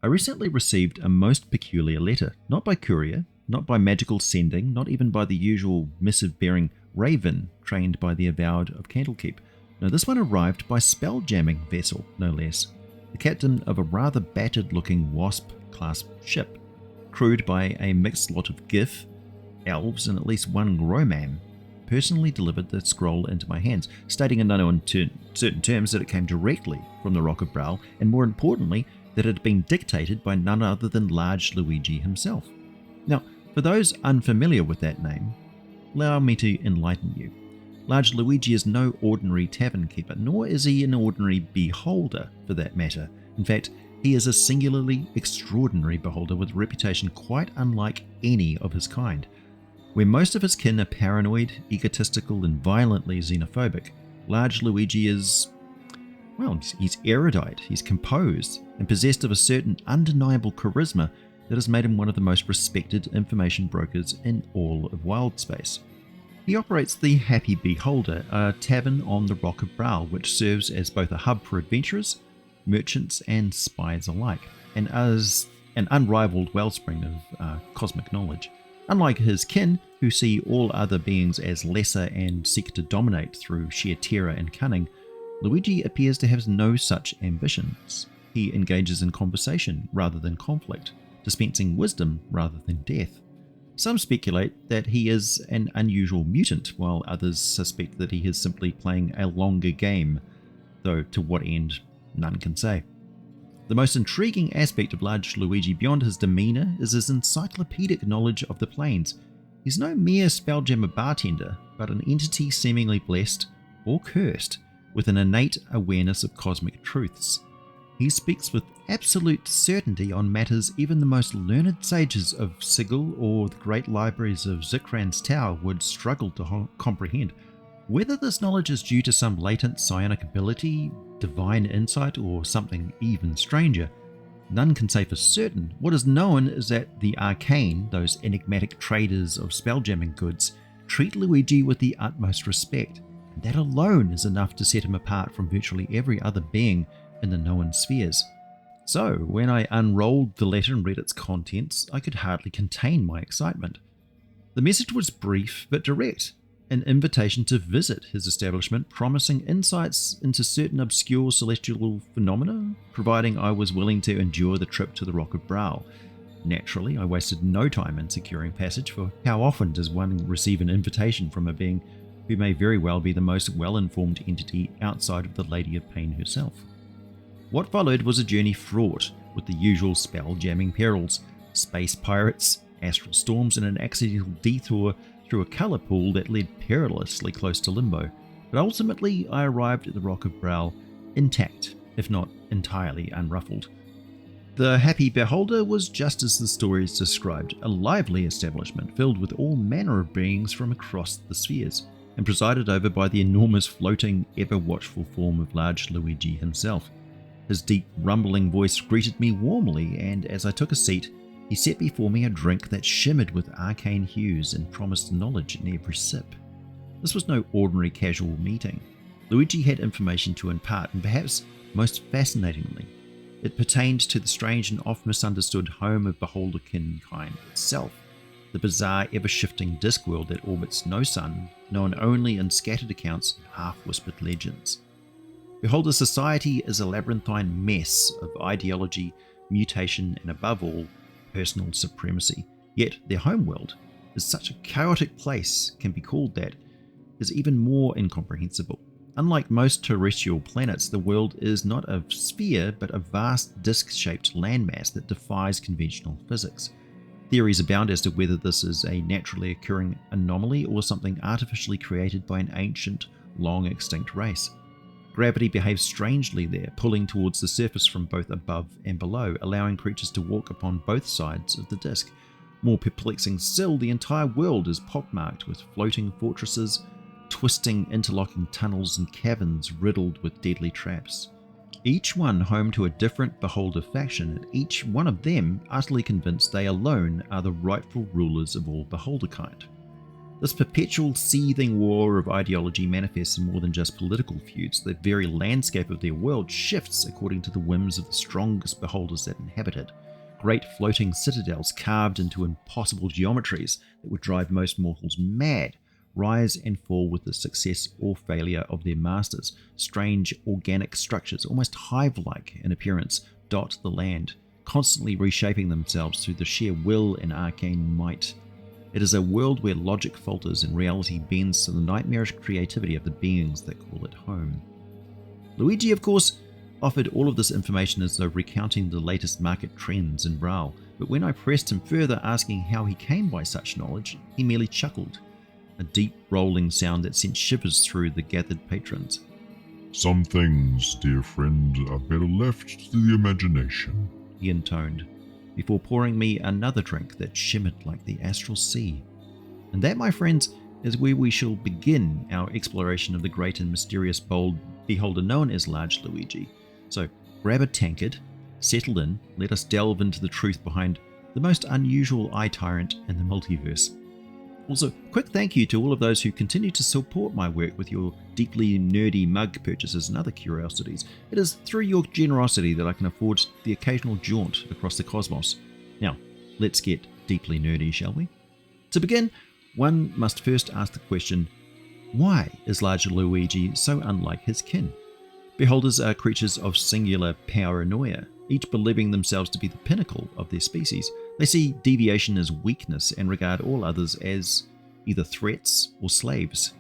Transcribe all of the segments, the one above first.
I recently received a most peculiar letter, not by courier, not by magical sending, not even by the usual missive-bearing raven trained by the avowed of Candlekeep. No, this one arrived by spelljamming vessel, no less. The captain of a rather battered-looking Wasp-class ship, crewed by a mixed lot of Gith, elves, and at least one Gromam, personally delivered the scroll into my hands, stating in no uncertain terms that it came directly from the Rock of Brow, and more importantly, that it had been dictated by none other than Large Luigi himself. Now, for those unfamiliar with that name, allow me to enlighten you. Large Luigi is no ordinary tavern keeper, nor is he an ordinary beholder for that matter. In fact, he is a singularly extraordinary beholder with a reputation quite unlike any of his kind. Where most of his kin are paranoid, egotistical, and violently xenophobic, Large Luigi is, well, he's erudite, he's composed, and possessed of a certain undeniable charisma that has made him one of the most respected information brokers in all of Wildspace. He operates the Happy Beholder, a tavern on the Rock of Brow, which serves as both a hub for adventurers, merchants, and spies alike, and as an unrivaled wellspring of cosmic knowledge. Unlike his kin, who see all other beings as lesser and seek to dominate through sheer terror and cunning, Luigi appears to have no such ambitions. He engages in conversation rather than conflict, dispensing wisdom rather than death. Some speculate that he is an unusual mutant, while others suspect that he is simply playing a longer game, though to what end, none can say. The most intriguing aspect of Large Luigi beyond his demeanour is his encyclopedic knowledge of the planes. He's no mere spelljammer bartender, but an entity seemingly blessed, or cursed, with an innate awareness of cosmic truths. He speaks with absolute certainty on matters even the most learned sages of Sigil or the great libraries of Zikran's Tower would struggle to comprehend. Whether this knowledge is due to some latent psionic ability, divine insight, or something even stranger, none can say for certain. What is known is that the arcane, those enigmatic traders of spelljamming goods, treat Luigi with the utmost respect, and that alone is enough to set him apart from virtually every other being in the known spheres. So, when I unrolled the letter and read its contents, I could hardly contain my excitement. The message was brief but direct, an invitation to visit his establishment, promising insights into certain obscure celestial phenomena, providing I was willing to endure the trip to the Rock of Brow. Naturally, I wasted no time in securing passage, for how often does one receive an invitation from a being who may very well be the most well-informed entity outside of the Lady of Pain herself? What followed was a journey fraught with the usual spell-jamming perils, space pirates, astral storms, and an accidental detour through a colour pool that led perilously close to limbo. But ultimately, I arrived at the Rock of Brow intact, if not entirely unruffled. The Happy Beholder was just as the stories described, a lively establishment filled with all manner of beings from across the spheres, and presided over by the enormous floating, ever-watchful form of Large Luigi himself. His deep, rumbling voice greeted me warmly, and as I took a seat, he set before me a drink that shimmered with arcane hues and promised knowledge in every sip. This was no ordinary casual meeting. Luigi had information to impart, and perhaps most fascinatingly, it pertained to the strange and oft-misunderstood home of beholderkin kind itself, the bizarre, ever-shifting disk world that orbits no sun, known only in scattered accounts and half-whispered legends. Beholder society is a labyrinthine mess of ideology, mutation, and above all, personal supremacy. Yet their homeworld is such a chaotic place, can be called that, is even more incomprehensible. Unlike most terrestrial planets, the world is not a sphere, but a vast disc-shaped landmass that defies conventional physics. Theories abound as to whether this is a naturally occurring anomaly or something artificially created by an ancient, long-extinct race. Gravity behaves strangely there, pulling towards the surface from both above and below, allowing creatures to walk upon both sides of the disk. More perplexing still, the entire world is pockmarked with floating fortresses, twisting, interlocking tunnels and caverns riddled with deadly traps. Each one home to a different beholder faction, and each one of them utterly convinced they alone are the rightful rulers of all beholder kind. This perpetual seething war of ideology manifests in more than just political feuds. The very landscape of their world shifts according to the whims of the strongest beholders that inhabit it. Great floating citadels carved into impossible geometries that would drive most mortals mad rise and fall with the success or failure of their masters. Strange organic structures, almost hive-like in appearance, dot the land, constantly reshaping themselves through the sheer will and arcane might. It is a world where logic falters and reality bends to the nightmarish creativity of the beings that call it home. Luigi, of course, offered all of this information as though recounting the latest market trends in Brawl, but when I pressed him further asking how he came by such knowledge, he merely chuckled, a deep rolling sound that sent shivers through the gathered patrons. "Some things, dear friend, are better left to the imagination," he intoned, before pouring me another drink that shimmered like the astral sea. And that, my friends, is where we shall begin our exploration of the great and mysterious bold beholder known as Large Luigi. So grab a tankard, settle in, let us delve into the truth behind the most unusual eye tyrant in the multiverse. Also, quick thank you to all of those who continue to support my work with your deeply nerdy mug purchases and other curiosities. It is through your generosity that I can afford the occasional jaunt across the cosmos. Now, let's get deeply nerdy, shall we? To begin, one must first ask the question, why is Large Luigi so unlike his kin? Beholders are creatures of singular paranoia, each believing themselves to be the pinnacle of their species. They see deviation as weakness and regard all others as either threats or slaves.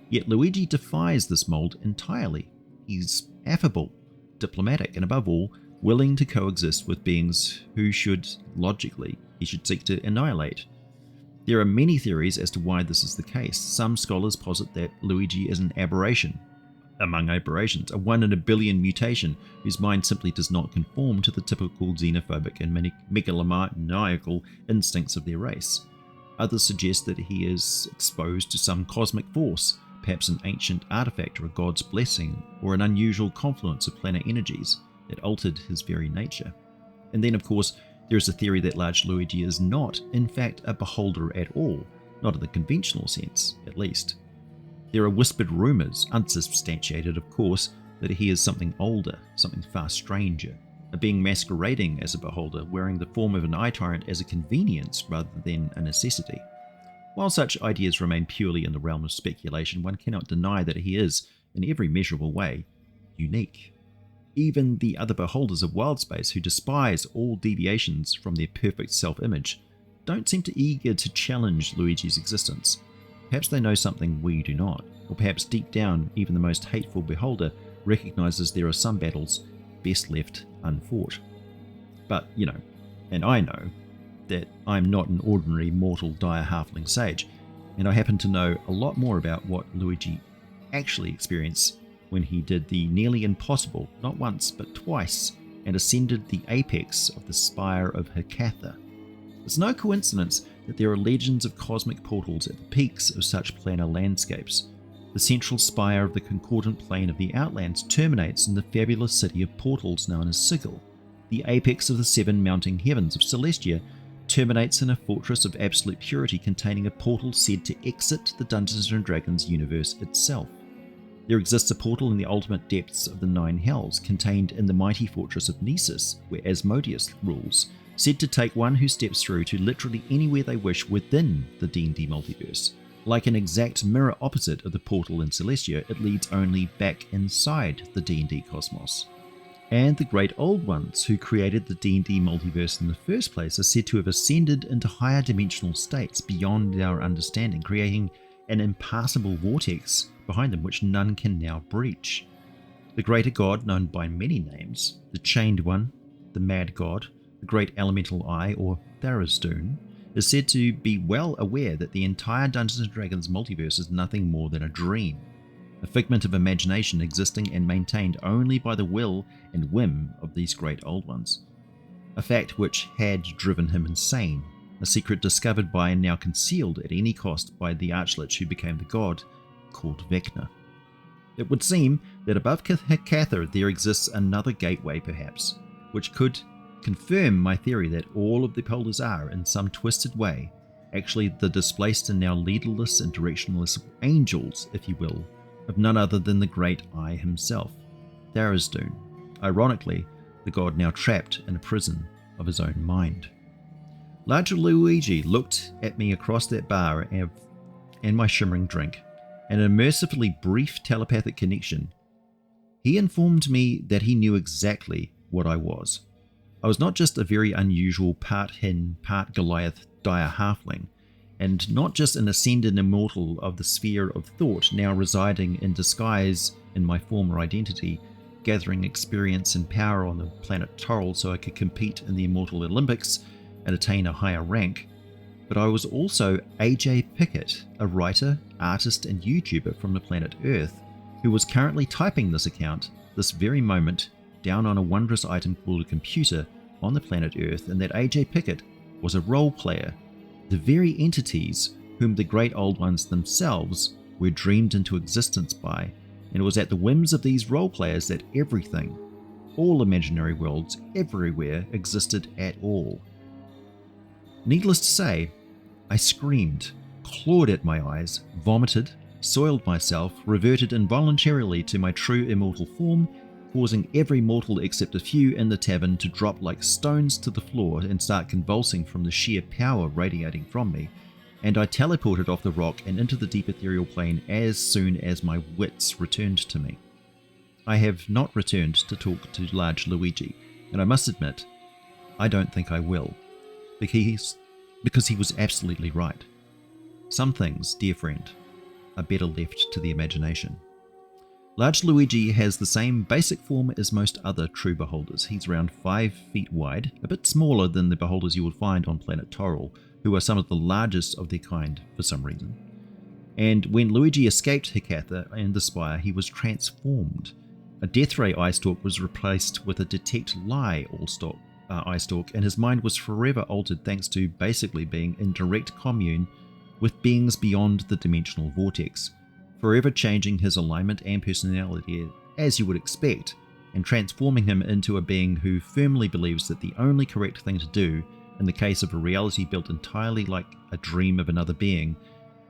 Yet Luigi defies this mold entirely. He's affable, diplomatic, and above all, willing to coexist with beings who he should seek to annihilate. There are many theories as to why this is the case. Some scholars posit that Luigi is an aberration among aberrations, a 1 in a billion mutation whose mind simply does not conform to the typical xenophobic and megalomaniacal instincts of their race. Others suggest that he is exposed to some cosmic force, perhaps an ancient artifact or a god's blessing, or an unusual confluence of planar energies that altered his very nature. And then, of course, there is a theory that Large Luigi is not, in fact, a beholder at all, not in the conventional sense, at least. There are whispered rumours, unsubstantiated of course, that he is something older, something far stranger, a being masquerading as a beholder, wearing the form of an eye tyrant as a convenience rather than a necessity. While such ideas remain purely in the realm of speculation, one cannot deny that he is, in every measurable way, unique. Even the other beholders of Wildspace, who despise all deviations from their perfect self-image, don't seem to eager to challenge Luigi's existence. Perhaps they know something we do not, or perhaps deep down even the most hateful beholder recognizes there are some battles best left unfought. But, and I know, that I'm not an ordinary mortal dire halfling sage, and I happen to know a lot more about what Luigi actually experienced when he did the nearly impossible, not once but twice, and ascended the apex of the spire of Hecatha. It's no coincidence that there are legends of cosmic portals at the peaks of such planar landscapes. The central spire of the concordant plane of the Outlands terminates in the fabulous city of portals known as Sigil. The apex of the 7 mounting heavens of Celestia terminates in a fortress of absolute purity containing a portal said to exit the Dungeons & Dragons universe itself. There exists a portal in the ultimate depths of the 9 hells, contained in the mighty fortress of Nessus, where Asmodeus rules, said to take one who steps through to literally anywhere they wish within the D&D multiverse. Like an exact mirror opposite of the portal in Celestia, it leads only back inside the D&D cosmos. And the great old ones who created the D&D multiverse in the first place are said to have ascended into higher dimensional states beyond our understanding, creating an impassable vortex behind them which none can now breach. The greater god, known by many names, the Chained One, the Mad God, the Great Elemental Eye, or Tharizdun, is said to be well aware that the entire Dungeons & Dragons multiverse is nothing more than a dream, a figment of imagination existing and maintained only by the will and whim of these great old ones. A fact which had driven him insane, a secret discovered by and now concealed at any cost by the Archlich who became the god, called Vecna. It would seem that above Hecatha there exists another gateway perhaps, which could confirm my theory that all of the beholders are, in some twisted way, actually the displaced and now leaderless and directionless angels, if you will, of none other than the great I himself, Tharizdun, ironically, the god now trapped in a prison of his own mind. Large Luigi looked at me across that bar and my shimmering drink, and in a mercifully brief telepathic connection, he informed me that he knew exactly what I was. I was not just a very unusual part Hin, part Goliath dire halfling, and not just an ascended immortal of the sphere of thought now residing in disguise in my former identity, gathering experience and power on the planet Toril so I could compete in the Immortal Olympics and attain a higher rank, but I was also AJ Pickett, a writer, artist and YouTuber from the planet Earth, who was currently typing this account this very moment down on a wondrous item called a computer on the planet Earth, and that AJ Pickett was a role player, the very entities whom the great old ones themselves were dreamed into existence by, and it was at the whims of these role players that everything, all imaginary worlds everywhere, existed at all. Needless to say, I screamed, clawed at my eyes, vomited, soiled myself, reverted involuntarily to my true immortal form, causing every mortal except a few in the tavern to drop like stones to the floor and start convulsing from the sheer power radiating from me, and I teleported off the rock and into the deep ethereal plane as soon as my wits returned to me. I have not returned to talk to Large Luigi, and I must admit, I don't think I will, because he was absolutely right. Some things, dear friend, are better left to the imagination. Large Luigi has the same basic form as most other true beholders. He's around 5 feet wide, a bit smaller than the beholders you would find on planet Toril, who are some of the largest of their kind for some reason. And when Luigi escaped Hecatha and the Spire, he was transformed. A Deathray eye stalk was replaced with a Detect Lie eye stalk, and his mind was forever altered thanks to basically being in direct commune with beings beyond the dimensional vortex, forever changing his alignment and personality as you would expect, and transforming him into a being who firmly believes that the only correct thing to do in the case of a reality built entirely like a dream of another being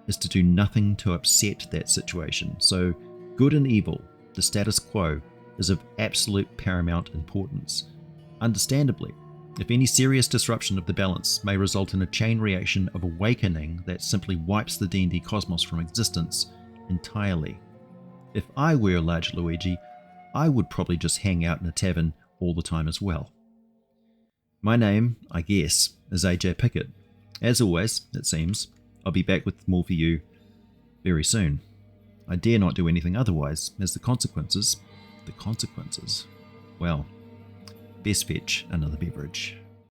is to do nothing to upset that situation. So good and evil, the status quo, is of absolute paramount importance. Understandably, if any serious disruption of the balance may result in a chain reaction of awakening that simply wipes the D&D cosmos from existence entirely. If I were Large Luigi, I would probably just hang out in a tavern all the time as well. My name, I guess, is AJ Pickett. As always, it seems, I'll be back with more for you very soon. I dare not do anything otherwise, as the consequences, well, best fetch another beverage.